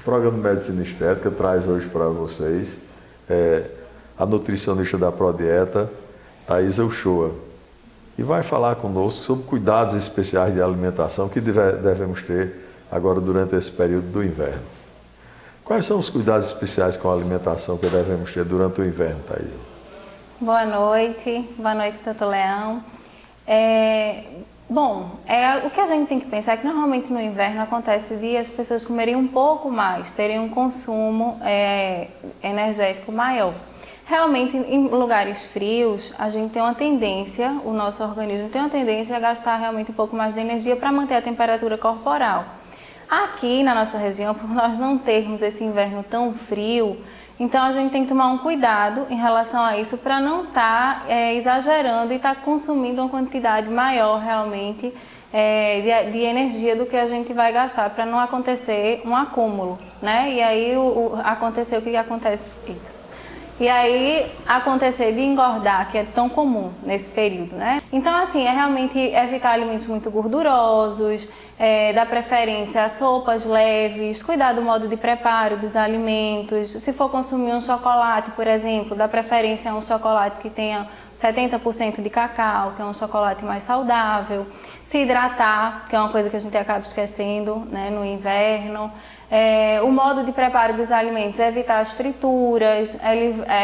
programa de Medicina Estética traz hoje para vocês a nutricionista da Prodieta, Thaisa Uchoa, e vai falar conosco sobre cuidados especiais de alimentação que devemos ter agora durante esse período do inverno. Quais são os cuidados especiais com a alimentação que devemos ter durante o inverno, Thaisa? Boa noite, doutor Leão. O que a gente tem que pensar é que normalmente no inverno acontece de as pessoas comerem um pouco mais, terem um consumo energético maior. Realmente, em lugares frios, a gente tem uma tendência, o nosso organismo tem uma tendência a gastar realmente um pouco mais de energia para manter a temperatura corporal. Aqui na nossa região, por nós não termos esse inverno tão frio, então a gente tem que tomar um cuidado em relação a isso para não estar exagerando e estar consumindo uma quantidade maior realmente de energia do que a gente vai gastar, para não acontecer um acúmulo, né? E aí acontecer o que acontece. E aí acontecer de engordar, que é tão comum nesse período, né? Então, assim, é realmente evitar alimentos muito gordurosos, dar preferência a sopas leves, cuidar do modo de preparo dos alimentos. Se for consumir um chocolate, por exemplo, dar preferência a um chocolate que tenha 70% de cacau, que é um chocolate mais saudável. Se hidratar, que é uma coisa que a gente acaba esquecendo, né, no inverno. O modo de preparo dos alimentos é evitar as frituras,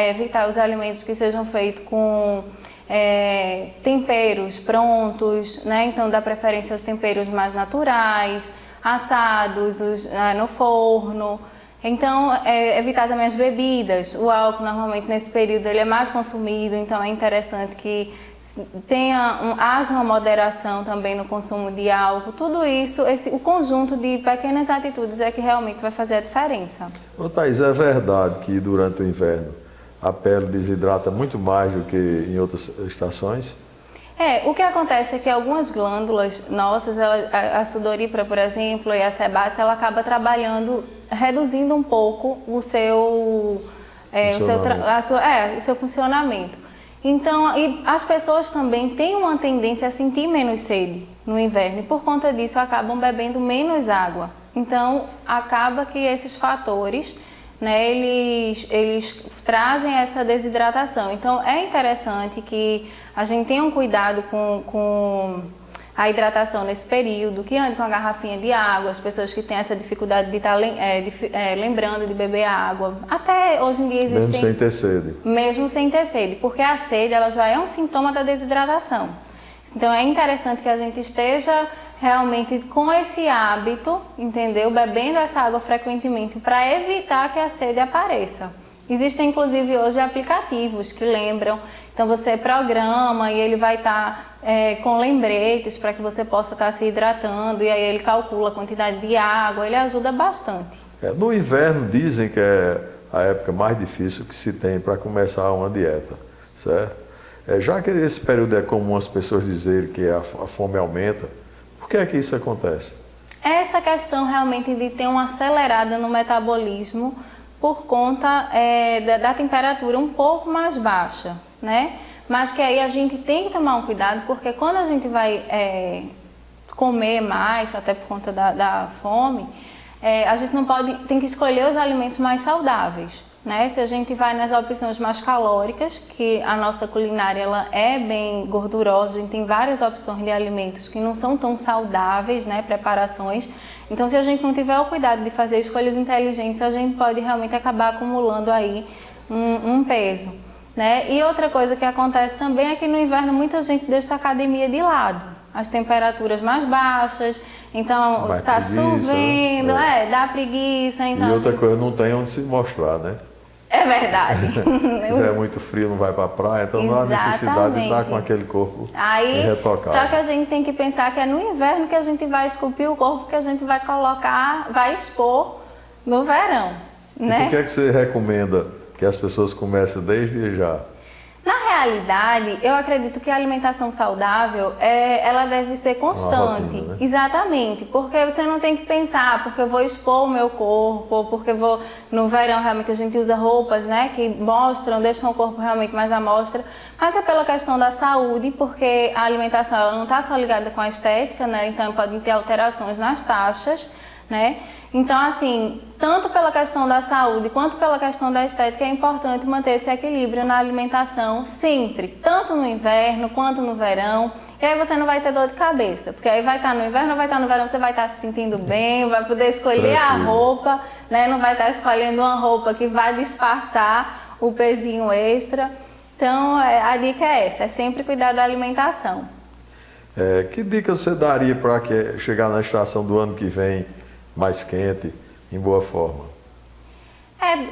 evitar os alimentos que sejam feitos com temperos prontos, né? Então dá preferência aos temperos mais naturais, assados no forno. Então, evitar também as bebidas. O álcool, normalmente, nesse período, ele é mais consumido, então é interessante que haja uma moderação também no consumo de álcool. Tudo isso, o conjunto de pequenas atitudes é que realmente vai fazer a diferença. Ô, Thaís, é verdade que durante o inverno a pele desidrata muito mais do que em outras estações? O que acontece é que algumas glândulas nossas, a sudorípara, por exemplo, e a sebácea, ela acaba trabalhando, reduzindo um pouco o seu funcionamento. Então, e as pessoas também têm uma tendência a sentir menos sede no inverno e por conta disso acabam bebendo menos água. Então, acaba que esses fatores, né, eles trazem essa desidratação. Então, é interessante que a gente tenha um cuidado com a hidratação nesse período, que ande com a garrafinha de água, as pessoas que têm essa dificuldade de estar lembrando de beber água. Até hoje em dia existem... Mesmo sem ter sede. Mesmo sem ter sede, porque a sede ela já é um sintoma da desidratação. Então, é interessante que a gente esteja realmente com esse hábito, entendeu? Bebendo essa água frequentemente para evitar que a sede apareça. Existem inclusive hoje aplicativos que lembram, então você programa e ele vai estar com lembretes para que você possa estar se hidratando e aí ele calcula a quantidade de água, ele ajuda bastante. No inverno dizem que é a época mais difícil que se tem para começar uma dieta, certo? Já que esse período é comum as pessoas dizerem que a fome aumenta, por que é que isso acontece? Essa questão realmente de ter uma acelerada no metabolismo por conta da temperatura um pouco mais baixa, né? Mas que aí a gente tem que tomar um cuidado, porque quando a gente vai comer mais, até por conta da fome, a gente não pode, tem que escolher os alimentos mais saudáveis, né? Se a gente vai nas opções mais calóricas, que a nossa culinária ela é bem gordurosa, a gente tem várias opções de alimentos que não são tão saudáveis, né? Preparações. Então, se a gente não tiver o cuidado de fazer escolhas inteligentes, a gente pode realmente acabar acumulando aí um peso, né? E outra coisa que acontece também é que no inverno muita gente deixa a academia de lado. As temperaturas mais baixas, então tá chovendo, dá preguiça. Então e outra coisa, não tem onde se mostrar, né? É verdade. Se tiver muito frio, não vai para a praia, então não há necessidade de estar com aquele corpo retocado. Só que a gente tem que pensar que é no inverno que a gente vai esculpir o corpo, que a gente vai colocar, vai expor no verão, né? E por que é que você recomenda que as pessoas comecem desde já? Na realidade, eu acredito que a alimentação saudável, ela deve ser constante. Rotina, né? Exatamente, porque você não tem que pensar, porque eu vou expor o meu corpo, porque no verão realmente a gente usa roupas, né, que mostram, deixam o corpo realmente mais à mostra, mas é pela questão da saúde, porque a alimentação ela não está só ligada com a estética, né, então pode ter alterações nas taxas, né? Então, assim, tanto pela questão da saúde quanto pela questão da estética, é importante manter esse equilíbrio na alimentação sempre, tanto no inverno quanto no verão. E aí você não vai ter dor de cabeça, porque aí vai estar no inverno, vai estar no verão, você vai estar se sentindo bem, vai poder escolher a roupa, né? Não vai estar escolhendo uma roupa que vai disfarçar o pezinho extra. Então, a dica é essa, é sempre cuidar da alimentação. Que dica você daria para chegar na estação do ano que vem mais quente, em boa forma?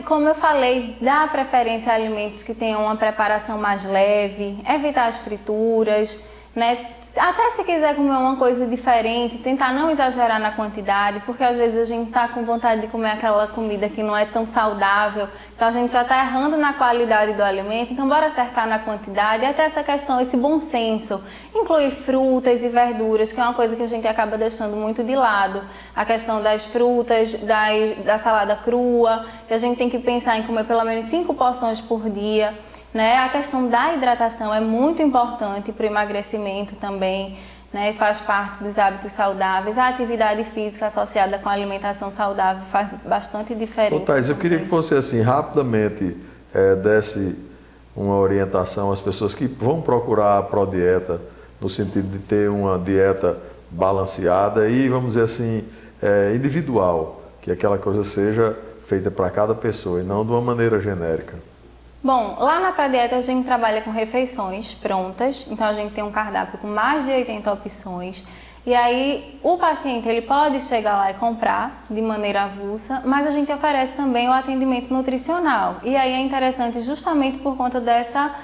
Como eu falei, dar preferência a alimentos que tenham uma preparação mais leve, evitar as frituras, né? Até se quiser comer uma coisa diferente, tentar não exagerar na quantidade, porque às vezes a gente está com vontade de comer aquela comida que não é tão saudável, então a gente já está errando na qualidade do alimento, então bora acertar na quantidade. E até essa questão, esse bom senso, incluir frutas e verduras, que é uma coisa que a gente acaba deixando muito de lado. A questão das frutas, da salada crua, que a gente tem que pensar em comer pelo menos 5 porções por dia. Né? A questão da hidratação é muito importante para o emagrecimento também, né? Faz parte dos hábitos saudáveis. A atividade física associada com a alimentação saudável faz bastante diferença. Thais, eu queria que você assim, rapidamente desse uma orientação às pessoas que vão procurar a Prodieta, no sentido de ter uma dieta balanceada e, vamos dizer assim, individual, que aquela coisa seja feita para cada pessoa e não de uma maneira genérica. Bom, lá na Prodieta a gente trabalha com refeições prontas, então a gente tem um cardápio com mais de 80 opções. E aí o paciente ele pode chegar lá e comprar de maneira avulsa, mas a gente oferece também o atendimento nutricional. E aí é interessante justamente por conta dessa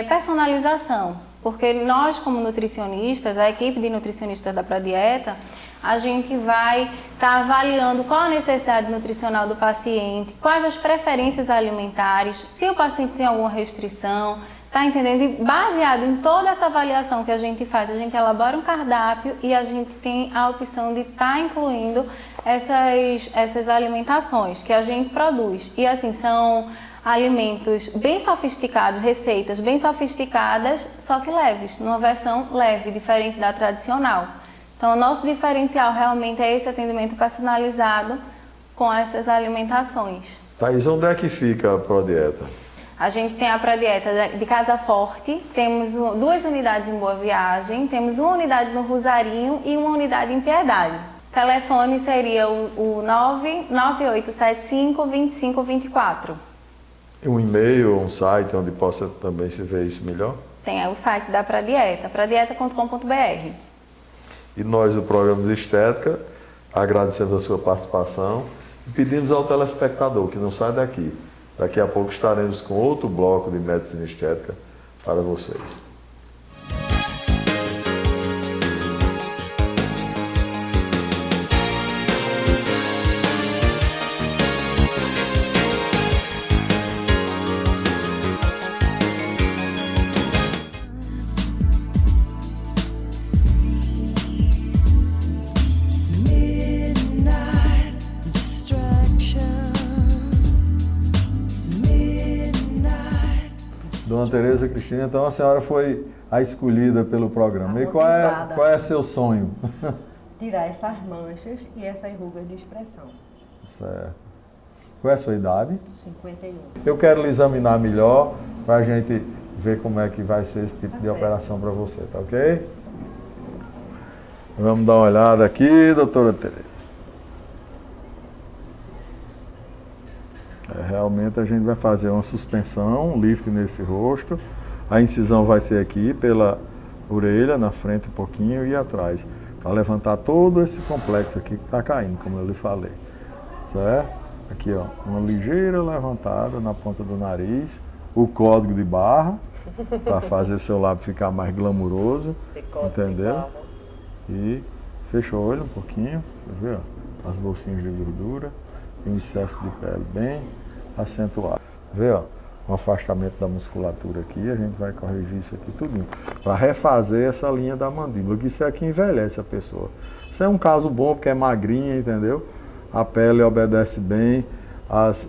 personalização, porque nós como nutricionistas, a equipe de nutricionistas da Prodieta, a gente vai estar avaliando qual a necessidade nutricional do paciente, quais as preferências alimentares, se o paciente tem alguma restrição, tá entendendo? E baseado em toda essa avaliação que a gente faz, a gente elabora um cardápio e a gente tem a opção de estar incluindo essas alimentações que a gente produz. E assim, são alimentos bem sofisticados, receitas bem sofisticadas, só que leves, numa versão leve, diferente da tradicional. Então, o nosso diferencial realmente é esse atendimento personalizado com essas alimentações. Thais, onde é que fica a Prodieta? A gente tem a Prodieta de Casa Forte, temos 2 unidades em Boa Viagem, temos uma unidade no Rosarinho e uma unidade em Piedade. O telefone seria o 99875-2524. Um e-mail ou um site onde possa também se ver isso melhor? Tem o site da Prodieta, prodieta.com.br. E nós, do Programa de Estética, agradecemos a sua participação e pedimos ao telespectador que não sai daqui. Daqui a pouco estaremos com outro bloco de Medicina Estética para vocês. Dona Tereza Cristina, então a senhora foi a escolhida pelo programa. E qual é seu sonho? Tirar essas manchas e essas rugas de expressão. Certo. Qual é a sua idade? 51. Eu quero lhe examinar melhor para a gente ver como é que vai ser esse tipo de operação para você, tá ok? Vamos dar uma olhada aqui, doutora Tereza. Realmente a gente vai fazer uma suspensão, um lift nesse rosto. A incisão vai ser aqui pela orelha, na frente um pouquinho e atrás, para levantar todo esse complexo aqui que está caindo, como eu lhe falei. Certo? Aqui, ó, uma ligeira levantada na ponta do nariz, o código de barra, para fazer seu lábio ficar mais glamuroso, entendeu? E fecha o olho um pouquinho, tá vendo? As bolsinhas de gordura. E um excesso de pele bem acentuado. Vê, ó, um afastamento da musculatura aqui, a gente vai corrigir isso aqui tudinho, para refazer essa linha da mandíbula, que isso aqui envelhece a pessoa. Isso é um caso bom porque é magrinha, entendeu? A pele obedece bem os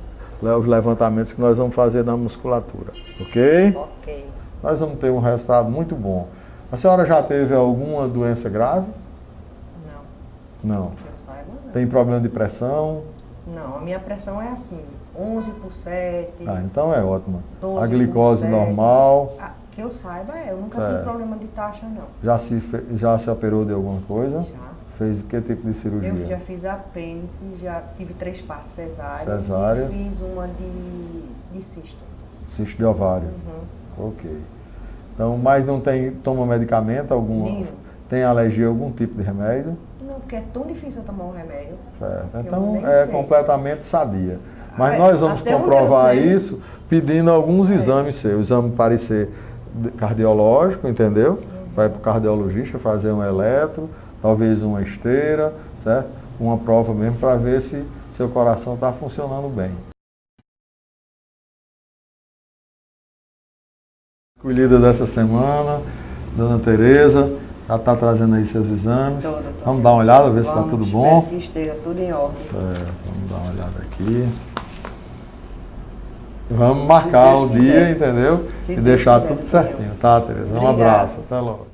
levantamentos que nós vamos fazer na musculatura, ok? Ok. Nós vamos ter um resultado muito bom. A senhora já teve alguma doença grave? Não. Não. Eu saiba, não. Tem problema de pressão? Não, a minha pressão é assim, 11/7. Ah, então é ótimo. 12 A glicose por 7. normal? Que eu saiba, eu nunca Certo. tive problema de taxa, não. Já se operou de alguma coisa? Já. Fez que tipo de cirurgia? Eu já fiz apêndice, já tive 3 partos cesáreas. Cesárea. E fiz uma de cisto. Cisto de ovário. Ok. Então, mas não tem, toma medicamento algum? Nenhum. Tem alergia a algum tipo de remédio? Não, porque é tão difícil eu tomar um remédio. Certo. que eu Então nem é sei. completamente sadia. Mas É, nós vamos até onde eu comprovar sei. isso pedindo alguns exames seus. Exame parecer cardiológico, entendeu? Vai para o cardiologista fazer um eletro, talvez uma esteira, certo? Uma prova mesmo para ver se seu coração está funcionando bem. Escolhida dessa semana, Dona Tereza, já está trazendo aí seus exames. Vamos dar uma olhada, ver se está tudo bom. Espero que esteja tudo em ordem. Certo, vamos dar uma olhada aqui. Vamos marcar o Deus dia, quiser. entendeu? Se E Deus deixar quiser, tudo certinho, tá, Tereza? Um Obrigada. abraço, até logo.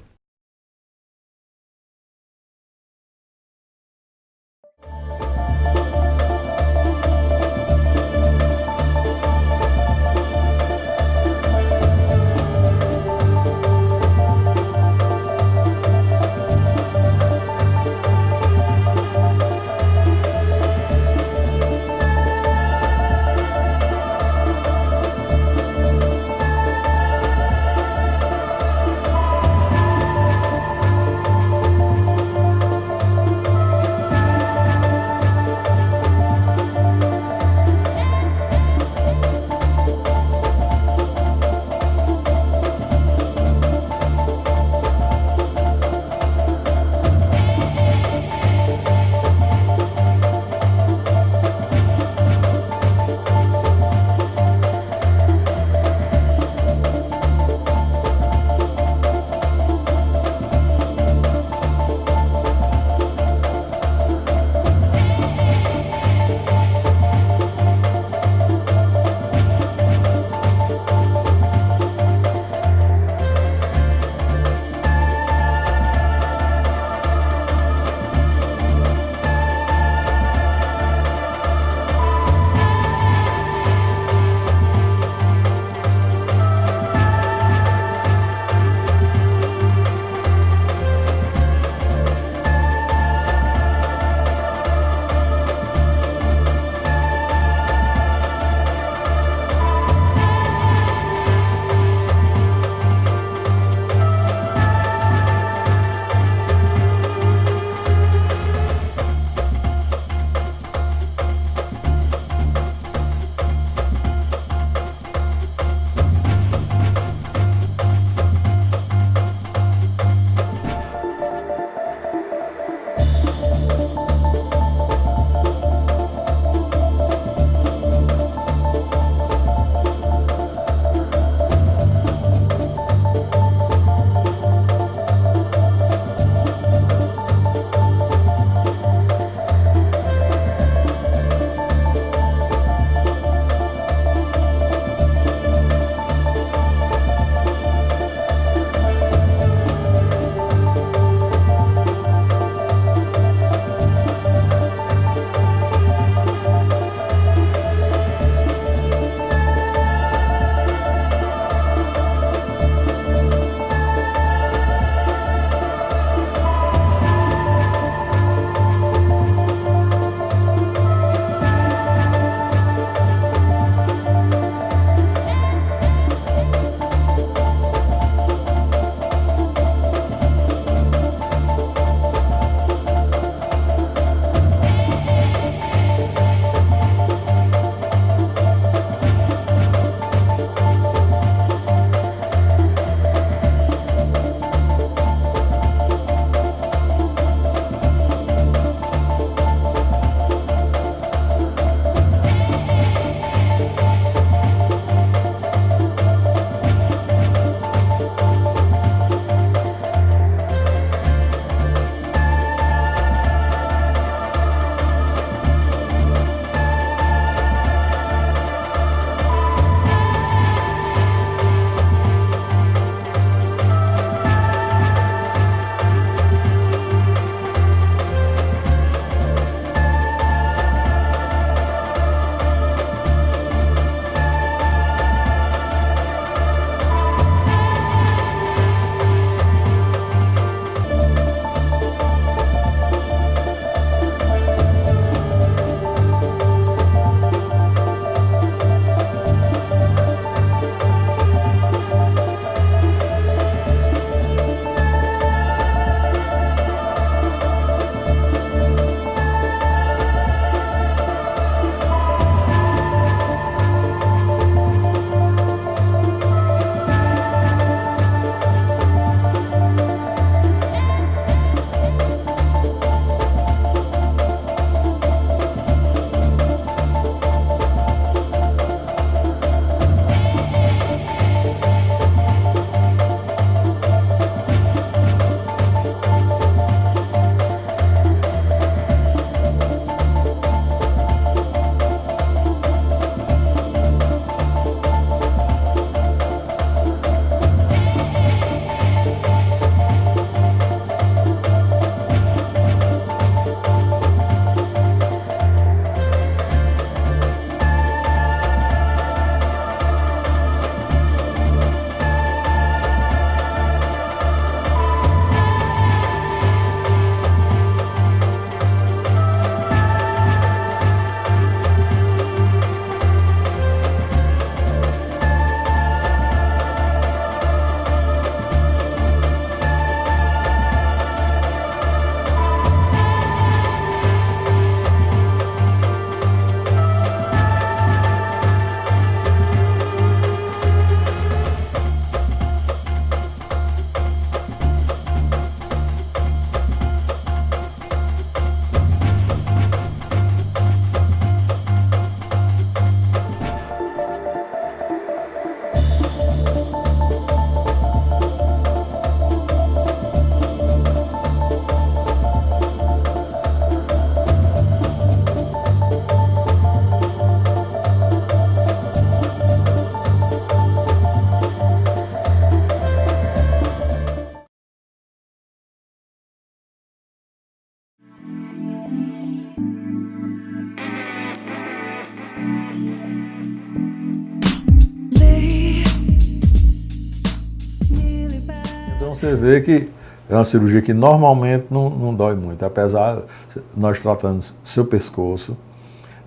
você vê que é uma cirurgia que normalmente não dói muito, apesar de nós tratando seu pescoço,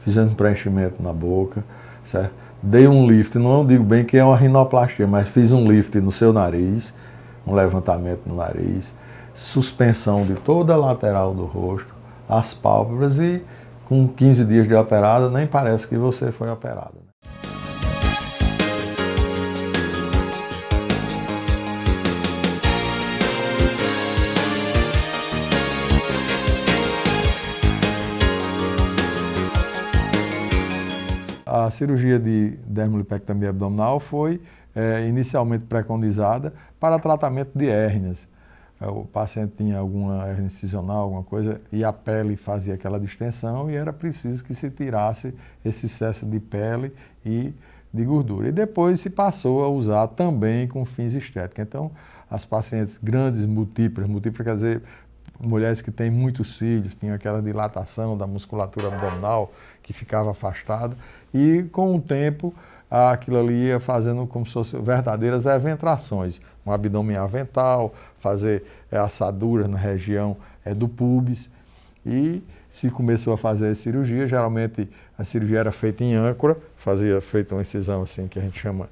fizemos preenchimento na boca, certo? Dei um lift, não digo bem que é uma rinoplastia, mas fiz um lift no seu nariz, um levantamento no nariz, suspensão de toda a lateral do rosto, as pálpebras e com 15 dias de operada nem parece que você foi operada. A cirurgia de dermolipectomia abdominal foi inicialmente preconizada para tratamento de hérnias. O paciente tinha alguma hérnia incisional, alguma coisa, e a pele fazia aquela distensão e era preciso que se tirasse esse excesso de pele e de gordura. E depois se passou a usar também com fins estéticos. Então, as pacientes grandes múltiplas quer dizer, mulheres que têm muitos filhos, tinham aquela dilatação da musculatura abdominal que ficava afastada e com o tempo aquilo ali ia fazendo como se fossem verdadeiras eventrações, um abdômen avental, fazer assaduras na região do púbis e se começou a fazer a cirurgia, geralmente a cirurgia era feita em âncora, feita uma incisão assim que a gente chama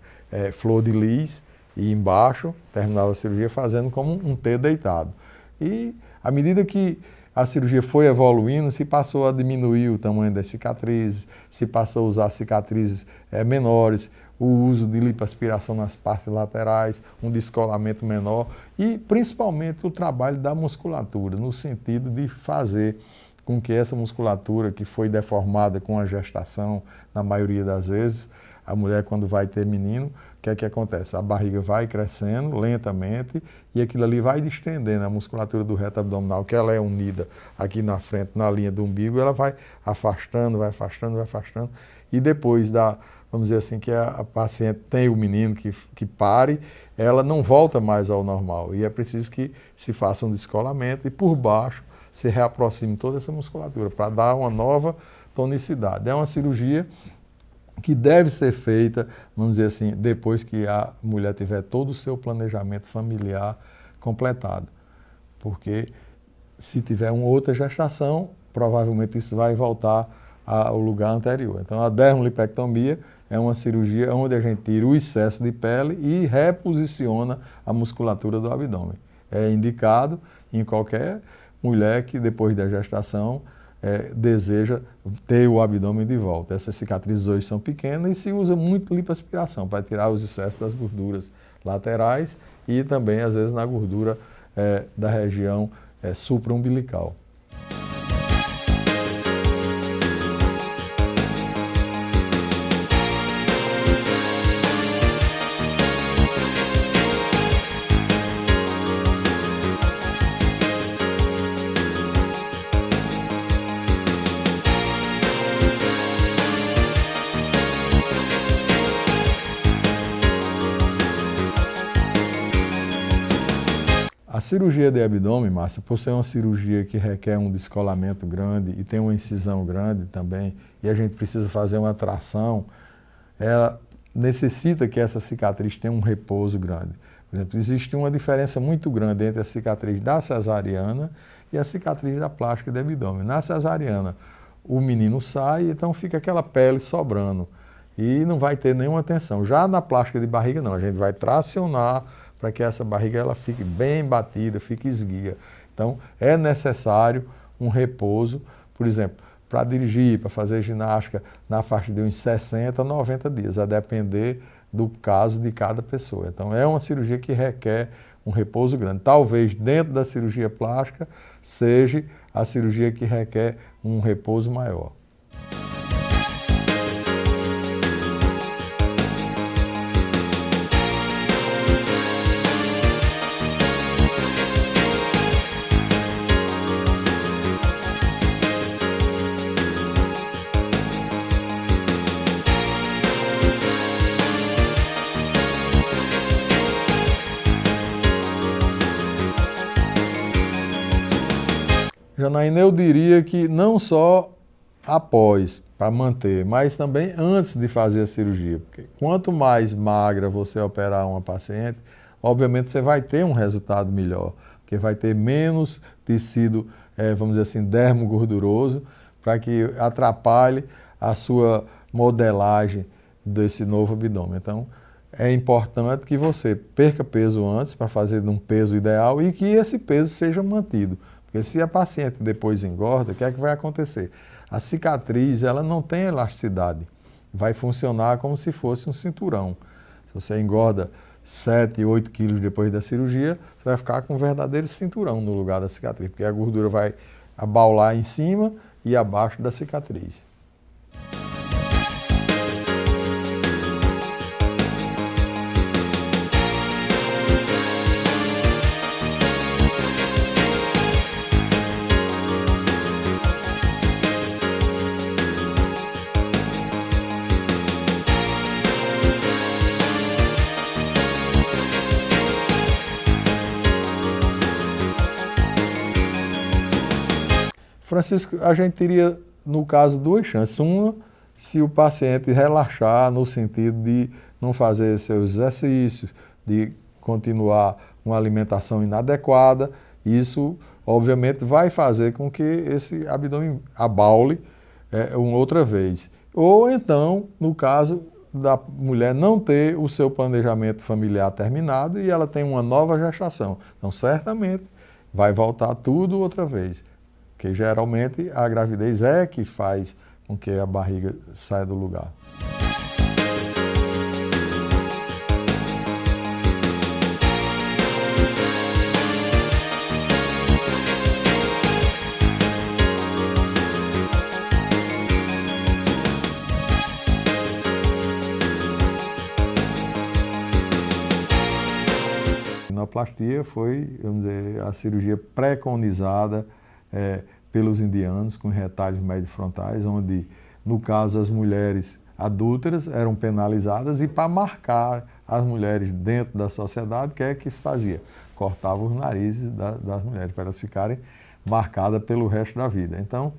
flor de lis e embaixo terminava a cirurgia fazendo como um T deitado. E à medida que a cirurgia foi evoluindo, se passou a diminuir o tamanho das cicatrizes, se passou a usar cicatrizes menores, o uso de lipoaspiração nas partes laterais, um descolamento menor e principalmente o trabalho da musculatura, no sentido de fazer com que essa musculatura que foi deformada com a gestação, na maioria das vezes, a mulher quando vai ter menino, o que acontece? A barriga vai crescendo lentamente e aquilo ali vai distendendo a musculatura do reto abdominal, que ela é unida aqui na frente, na linha do umbigo, ela vai afastando, vai afastando, vai afastando. E depois vamos dizer assim, que a paciente tem o menino que pare, ela não volta mais ao normal. E é preciso que se faça um descolamento e por baixo se reaproxime toda essa musculatura para dar uma nova tonicidade. É uma cirurgia que deve ser feita, vamos dizer assim, depois que a mulher tiver todo o seu planejamento familiar completado. Porque se tiver uma outra gestação, provavelmente isso vai voltar ao lugar anterior. Então a dermolipectomia é uma cirurgia onde a gente tira o excesso de pele e reposiciona a musculatura do abdômen. É indicado em qualquer mulher que depois da gestação deseja ter o abdômen de volta. Essas cicatrizes hoje são pequenas e se usa muito lipoaspiração para tirar os excessos das gorduras laterais e também, às vezes, na gordura da região supraumbilical. A cirurgia de abdômen, Márcia, por ser uma cirurgia que requer um descolamento grande e tem uma incisão grande também, e a gente precisa fazer uma tração, ela necessita que essa cicatriz tenha um repouso grande. Por exemplo, existe uma diferença muito grande entre a cicatriz da cesariana e a cicatriz da plástica de abdômen. Na cesariana, o menino sai, então fica aquela pele sobrando e não vai ter nenhuma tensão. Já na plástica de barriga, não, a gente vai tracionar para que essa barriga ela fique bem batida, fique esguia. Então, é necessário um repouso, por exemplo, para dirigir, para fazer ginástica na faixa de uns 60 a 90 dias, a depender do caso de cada pessoa. Então, é uma cirurgia que requer um repouso grande. Talvez dentro da cirurgia plástica seja a cirurgia que requer um repouso maior. Janaína, eu diria que não só após, para manter, mas também antes de fazer a cirurgia. Porque quanto mais magra você operar uma paciente, obviamente você vai ter um resultado melhor, porque vai ter menos tecido, vamos dizer assim, dermo gorduroso, para que atrapalhe a sua modelagem desse novo abdômen. Então, é importante que você perca peso antes para fazer num peso ideal e que esse peso seja mantido. Porque se a paciente depois engorda, o que é que vai acontecer? A cicatriz, ela não tem elasticidade. Vai funcionar como se fosse um cinturão. Se você engorda 7, 8 quilos depois da cirurgia, você vai ficar com um verdadeiro cinturão no lugar da cicatriz, porque a gordura vai abaular em cima e abaixo da cicatriz. Francisco, a gente teria, no caso, duas chances. Uma, se o paciente relaxar no sentido de não fazer seus exercícios, de continuar uma alimentação inadequada, isso, obviamente, vai fazer com que esse abdômen abaule uma outra vez. Ou então, no caso da mulher não ter o seu planejamento familiar terminado e ela tem uma nova gestação. Então, certamente, vai voltar tudo outra vez. Porque geralmente a gravidez é que faz com que a barriga saia do lugar. A rinoplastia foi, vamos dizer, a cirurgia preconizada pelos indianos, com retalhos médio-frontais, onde, no caso, as mulheres adúlteras eram penalizadas e, para marcar as mulheres dentro da sociedade, o que é que se fazia? Cortava os narizes das mulheres, para elas ficarem marcadas pelo resto da vida. Então,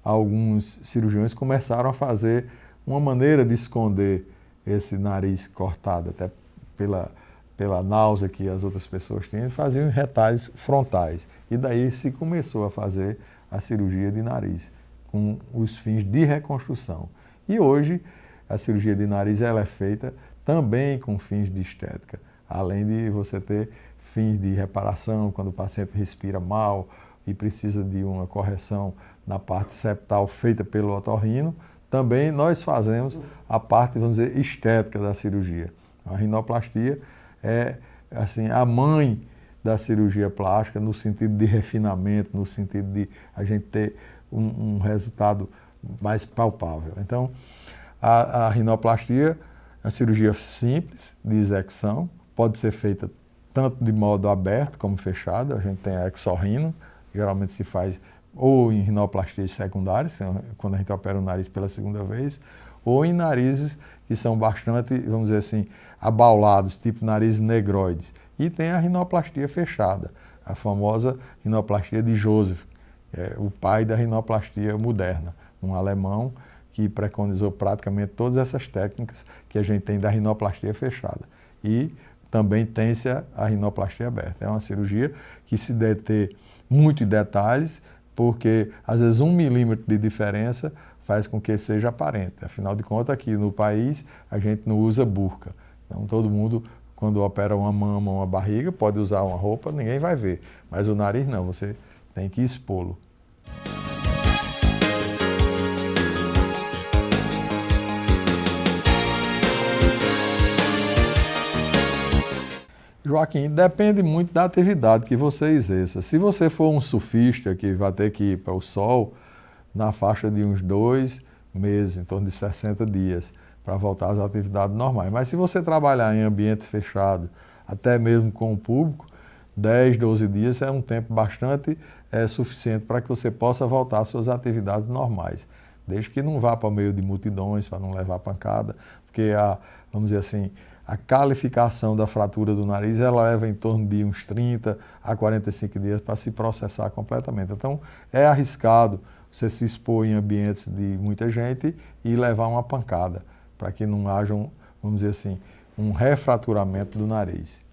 alguns cirurgiões começaram a fazer uma maneira de esconder esse nariz cortado, até pela náusea que as outras pessoas tinham, faziam retalhos frontais. E daí se começou a fazer a cirurgia de nariz, com os fins de reconstrução. E hoje, a cirurgia de nariz ela é feita também com fins de estética, além de você ter fins de reparação, quando o paciente respira mal e precisa de uma correção na parte septal feita pelo otorrino, também nós fazemos a parte, vamos dizer, estética da cirurgia. A rinoplastia é assim, a mãe da cirurgia plástica no sentido de refinamento, no sentido de a gente ter um resultado mais palpável. Então, a rinoplastia é uma cirurgia simples de execução, pode ser feita tanto de modo aberto como fechado. A gente tem a exorrino, geralmente se faz ou em rinoplastias secundárias, quando a gente opera o nariz pela segunda vez, ou em narizes que são bastante, vamos dizer assim, abaulados, tipo narizes negroides. E tem a rinoplastia fechada, a famosa rinoplastia de Joseph, o pai da rinoplastia moderna, um alemão que preconizou praticamente todas essas técnicas que a gente tem da rinoplastia fechada. E também tem-se a rinoplastia aberta. É uma cirurgia que se deve ter muitos detalhes, porque às vezes 1 milímetro de diferença faz com que seja aparente. Afinal de contas, aqui no país, a gente não usa burca. Então, todo mundo, quando opera uma mama ou uma barriga, pode usar uma roupa, ninguém vai ver. Mas o nariz não, você tem que expô-lo. Joaquim, depende muito da atividade que você exerça. Se você for um surfista que vai ter que ir para o sol, na faixa de uns 2 meses, em torno de 60 dias, para voltar às atividades normais. Mas se você trabalhar em ambiente fechado, até mesmo com o público, 10, 12 dias é um tempo bastante suficiente para que você possa voltar às suas atividades normais. Desde que não vá para o meio de multidões, para não levar pancada, porque vamos dizer assim, a calificação da fratura do nariz, ela leva em torno de uns 30 a 45 dias para se processar completamente. Então, é arriscado você se expor em ambientes de muita gente e levar uma pancada, para que não haja, vamos dizer assim, um refraturamento do nariz.